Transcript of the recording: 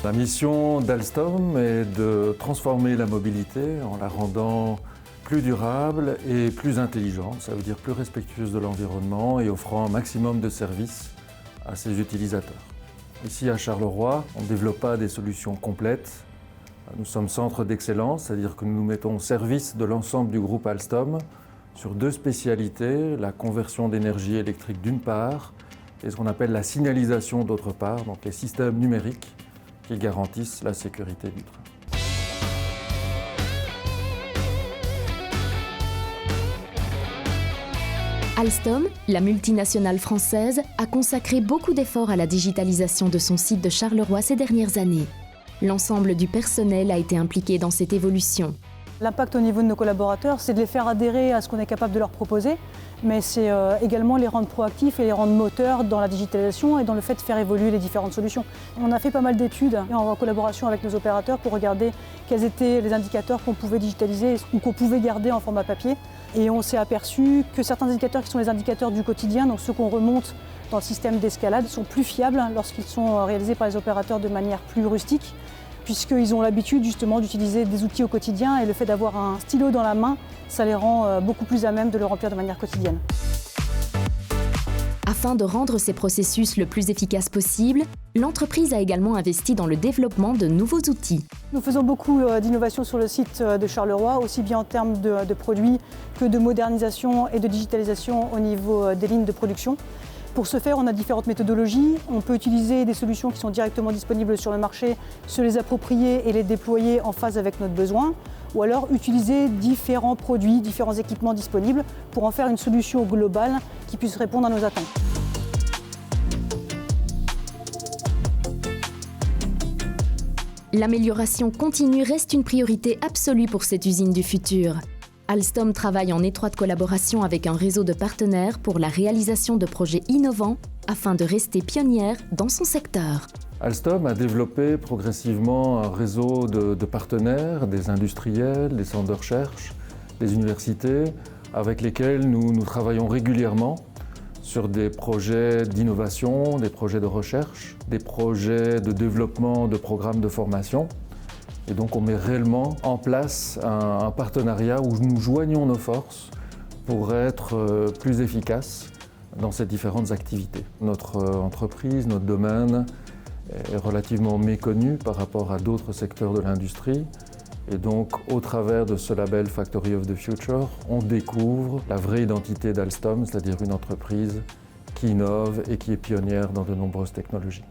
La mission d'Alstom est de transformer la mobilité en la rendant plus durable et plus intelligente, ça veut dire plus respectueuse de l'environnement et offrant un maximum de services à ses utilisateurs. Ici à Charleroi, on ne développe pas des solutions complètes. Nous sommes centre d'excellence, c'est-à-dire que nous nous mettons au service de l'ensemble du groupe Alstom sur deux spécialités, la conversion d'énergie électrique d'une part et ce qu'on appelle la signalisation d'autre part, donc les systèmes numériques qui garantissent la sécurité du train. Alstom, la multinationale française, a consacré beaucoup d'efforts à la digitalisation de son site de Charleroi ces dernières années. L'ensemble du personnel a été impliqué dans cette évolution. L'impact au niveau de nos collaborateurs, c'est de les faire adhérer à ce qu'on est capable de leur proposer, mais c'est également les rendre proactifs et les rendre moteurs dans la digitalisation et dans le fait de faire évoluer les différentes solutions. On a fait pas mal d'études en collaboration avec nos opérateurs pour regarder quels étaient les indicateurs qu'on pouvait digitaliser ou qu'on pouvait garder en format papier. Et on s'est aperçu que certains indicateurs qui sont les indicateurs du quotidien, donc ceux qu'on remonte dans le système d'escalade, sont plus fiables lorsqu'ils sont réalisés par les opérateurs de manière plus rustique, puisqu'ils ont l'habitude justement d'utiliser des outils au quotidien et le fait d'avoir un stylo dans la main, ça les rend beaucoup plus à même de le remplir de manière quotidienne. Afin de rendre ces processus le plus efficace possible, l'entreprise a également investi dans le développement de nouveaux outils. Nous faisons beaucoup d'innovations sur le site de Charleroi, aussi bien en termes de produits que de modernisation et de digitalisation au niveau des lignes de production. Pour ce faire, on a différentes méthodologies. On peut utiliser des solutions qui sont directement disponibles sur le marché, se les approprier et les déployer en phase avec notre besoin, ou alors utiliser différents produits, différents équipements disponibles pour en faire une solution globale qui puisse répondre à nos attentes. L'amélioration continue reste une priorité absolue pour cette usine du futur. Alstom travaille en étroite collaboration avec un réseau de partenaires pour la réalisation de projets innovants afin de rester pionnière dans son secteur. Alstom a développé progressivement un réseau de partenaires, des industriels, des centres de recherche, des universités, avec lesquels nous travaillons régulièrement sur des projets d'innovation, des projets de recherche, des projets de développement de programmes de formation. Et donc on met réellement en place un partenariat où nous joignons nos forces pour être plus efficaces dans ces différentes activités. Notre entreprise, notre domaine est relativement méconnu par rapport à d'autres secteurs de l'industrie. Et donc au travers de ce label Factory of the Future, on découvre la vraie identité d'Alstom, c'est-à-dire une entreprise qui innove et qui est pionnière dans de nombreuses technologies.